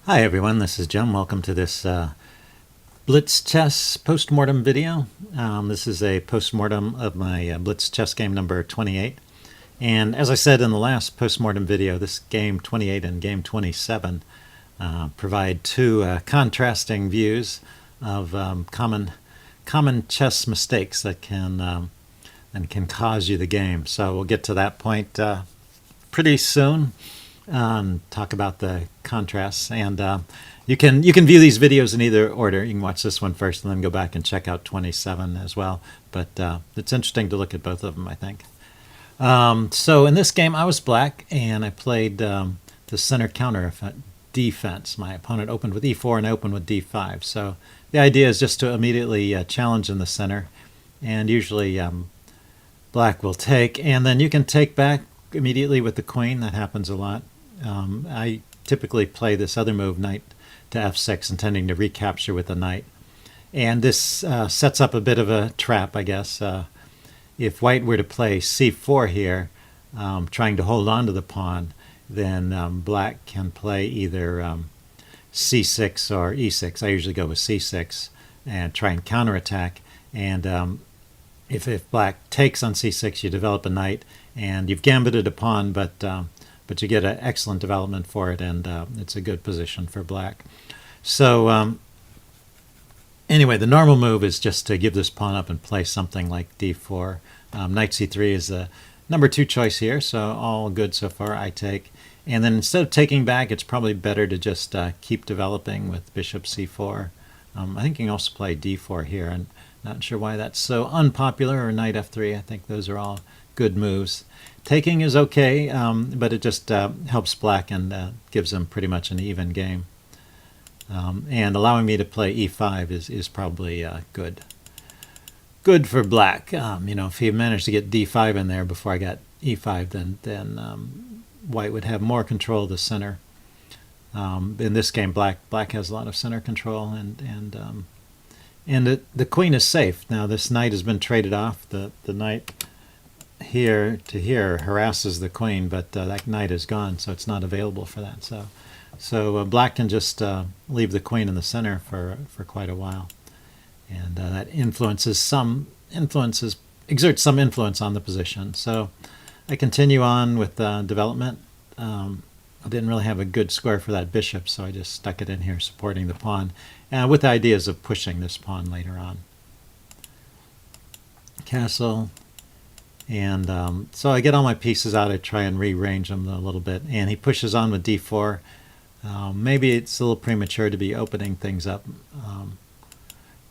Hi everyone, this is Jim. Welcome to this Blitz chess postmortem video. This is a postmortem of my Blitz chess game number 28. And as I said in the last postmortem video, this game 28 and game 27 provide two contrasting views of common chess mistakes that can cause you the game. So we'll get to that point pretty soon. Talk about the contrasts, and you can view these videos in either order. You can watch this one first and then go back and check out 27 as well, but it's interesting to look at both of them, I think. So in this game I was black and I played the center counter defense. My opponent opened with e4 and I opened with d5, so the idea is just to immediately challenge in the center, and usually black will take, and then you can take back immediately with the queen. That happens a lot. I typically play this other move, knight to f6, intending to recapture with the knight. And this sets up a bit of a trap, I guess. If white were to play c4 here, trying to hold on to the pawn, then black can play either c6 or e6. I usually go with c6 and try and counterattack. And if black takes on c6, you develop a knight, and you've gambited a pawn, but you get an excellent development for it, and it's a good position for black. So anyway, the normal move is just to give this pawn up and play something like d4. Knight c3 is the number 2 choice here, so all good so far. I take, and then instead of taking back, it's probably better to just keep developing with bishop c4. I think you can also play d4 here, and not sure why that's so unpopular, or knight f3. I think those are all good moves. Taking is okay, but it just helps black and gives them pretty much an even game. And allowing me to play e5 is probably good. Good for black. If he managed to get d5 in there before I got e5, then white would have more control of the center. In this game, black has a lot of center control, and the queen is safe. Now this knight has been traded off. The knight here to here harasses the queen, but that knight is gone, so it's not available for that. So black can just leave the queen in the center for quite a while, and that exerts some influence on the position. So I continue on with development. I didn't really have a good square for that bishop, so I just stuck it in here supporting the pawn, with ideas of pushing this pawn later on. Castle. And so I get all my pieces out. I try and rearrange them a little bit. And he pushes on with d4. Maybe it's a little premature to be opening things up.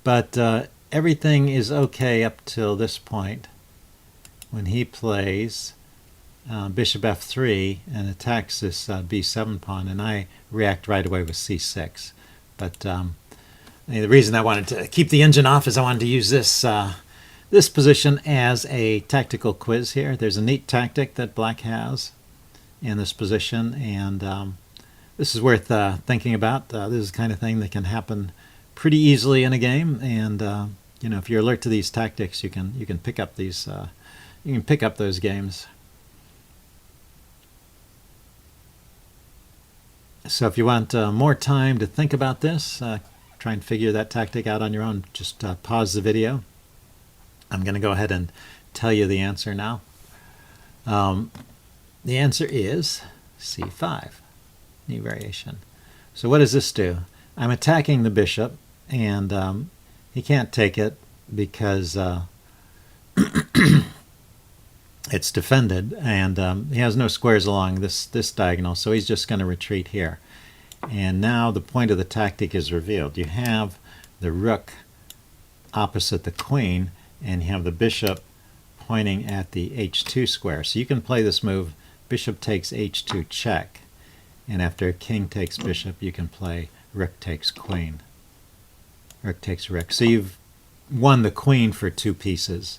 But everything is okay up till this point, when he plays bishop f3 and attacks this b7 pawn. And I react right away with c6. But the reason I wanted to keep the engine off is I wanted to use this position as a tactical quiz here. There's a neat tactic that black has in this position, and this is worth thinking about. This is the kind of thing that can happen pretty easily in a game, and if you're alert to these tactics, you can pick up these you can pick up those games. So if you want more time to think about this, try and figure that tactic out on your own, just pause the video. I'm going to go ahead and tell you the answer now. The answer is c5, new variation. So what does this do? I'm attacking the bishop, and he can't take it because it's defended, and he has no squares along this diagonal, so he's just going to retreat here. And now the point of the tactic is revealed. You have the rook opposite the queen, and you have the bishop pointing at the h2 square. So you can play this move, bishop takes h2 check, and after king takes bishop, you can play rook takes queen. Rook takes rook. So you've won the queen for 2 pieces,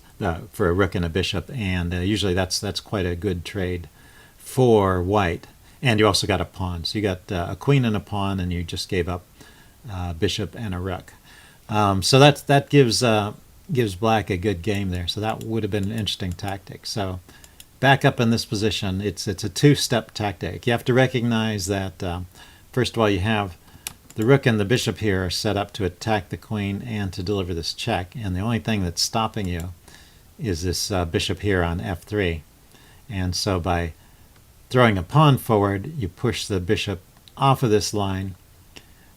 for a rook and a bishop, and usually that's quite a good trade for white. And you also got a pawn. So you got a queen and a pawn, and you just gave up bishop and a rook. So that gives black a good game there. So that would have been an interesting tactic. So back up in this position, it's a 2-step tactic. You have to recognize that first of all, you have the rook and the bishop here are set up to attack the queen and to deliver this check, and the only thing that's stopping you is this bishop here on f3. And so by throwing a pawn forward, you push the bishop off of this line,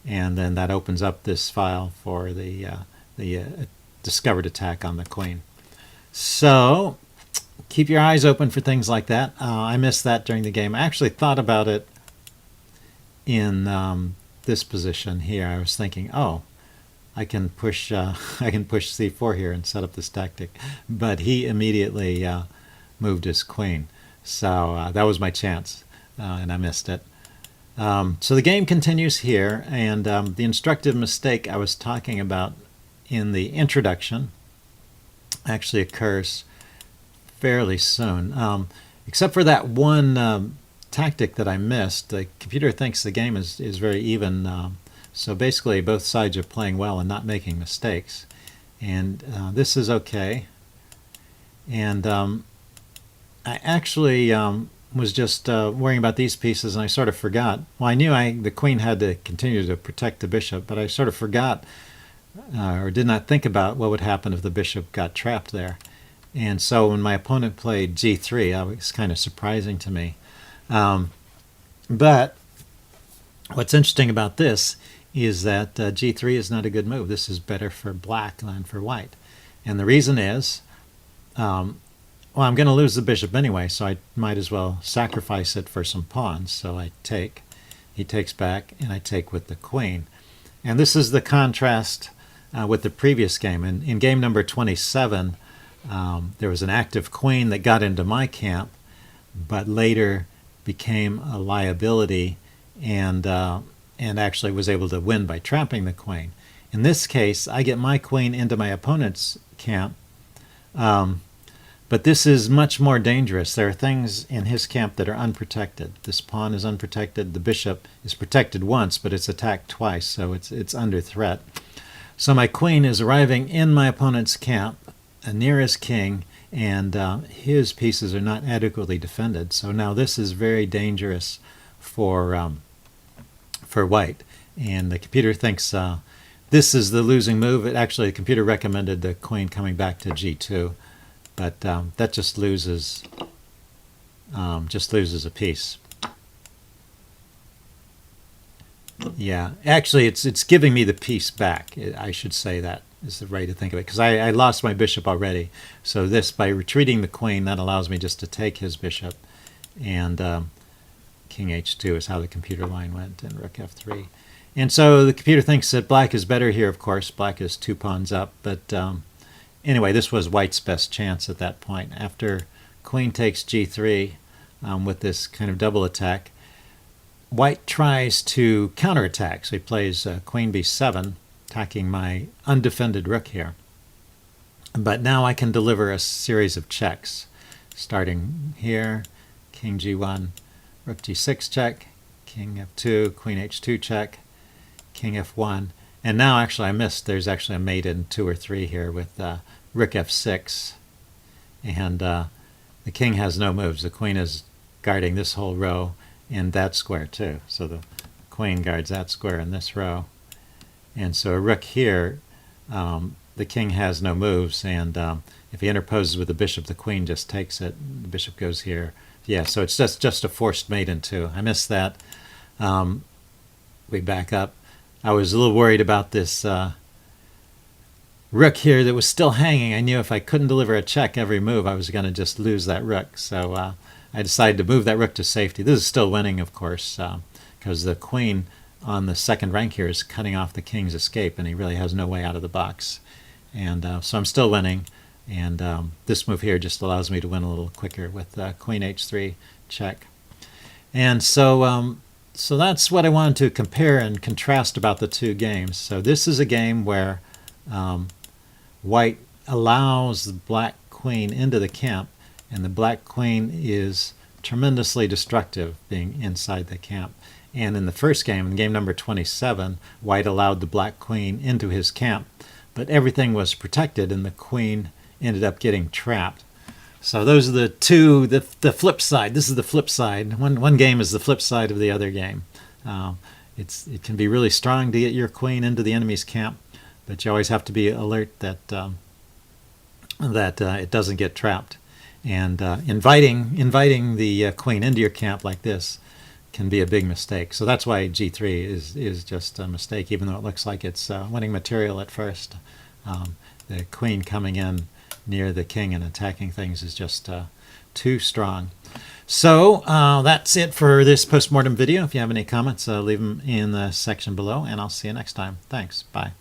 and then that opens up this file for the discovered attack on the queen. So keep your eyes open for things like that. I missed that during the game. I actually thought about it in this position here. I was thinking, oh, I can push c4 here and set up this tactic, but he immediately moved his queen. So that was my chance, and I missed it. So the game continues here, and the instructive mistake I was talking about in the introduction actually occurs fairly soon. Except for that one tactic that I missed, the computer thinks the game is very even. So basically both sides are playing well and not making mistakes. And this is okay. And I actually was just worrying about these pieces, and I sort of forgot. Well, I knew the queen had to continue to protect the bishop, but I sort of forgot or did not think about what would happen if the bishop got trapped there. And so when my opponent played g3, that was kind of surprising to me. But what's interesting about this is that g3 is not a good move. This is better for black than for white. And the reason is, well, I'm going to lose the bishop anyway, so I might as well sacrifice it for some pawns. So I take, he takes back, and I take with the queen. And this is the contrast with the previous game. In game number 27, there was an active queen that got into my camp, but later became a liability and actually was able to win by trapping the queen. In this case, I get my queen into my opponent's camp, but this is much more dangerous. There are things in his camp that are unprotected. This pawn is unprotected. The bishop is protected once, but it's attacked twice, so it's under threat. So my queen is arriving in my opponent's camp, near his king, and his pieces are not adequately defended. So now this is very dangerous for white. And the computer thinks this is the losing move. Actually, the computer recommended the queen coming back to g2, but that just loses a piece. Yeah, actually, it's giving me the piece back. I should say that is the way to think of it, because I lost my bishop already. So this, by retreating the queen, that allows me just to take his bishop, and king h2 is how the computer line went, and rook f3. And so the computer thinks that black is better here, of course. Black is 2 pawns up, but anyway, this was white's best chance at that point. After queen takes g3 with this kind of double attack, white tries to counterattack. So he plays queen b7, attacking my undefended rook here. But now I can deliver a series of checks, starting here, king g1, rook g6 check, king f2, queen h2 check, king f1. And now actually I missed. There's actually a mate in 2 or 3 here with rook f6. And the king has no moves. The queen is guarding this whole row and that square too. So the queen guards that square in this row. And so a rook here, the king has no moves, and if he interposes with the bishop, the queen just takes it. The bishop goes here. Yeah, so it's just a forced mate in 2. I missed that. We back up. I was a little worried about this rook here that was still hanging. I knew if I couldn't deliver a check every move, I was going to just lose that rook. So I decided to move that rook to safety. This is still winning, of course, because the queen on the second rank here is cutting off the king's escape, and he really has no way out of the box. And so I'm still winning, and this move here just allows me to win a little quicker with queen h3 check. And so so that's what I wanted to compare and contrast about the 2 games. So this is a game where white allows the black queen into the camp, and the black queen is tremendously destructive being inside the camp. And in the first game, in game number 27, white allowed the black queen into his camp, but everything was protected and the queen ended up getting trapped. So those are the two, the flip side. This is the flip side. One game is the flip side of the other game. it can be really strong to get your queen into the enemy's camp, but you always have to be alert that it doesn't get trapped. And inviting the queen into your camp like this can be a big mistake. So that's why g3 is just a mistake, even though it looks like it's winning material at first. The queen coming in near the king and attacking things is just too strong. So that's it for this postmortem video. If you have any comments, leave them in the section below, and I'll see you next time. Thanks. Bye.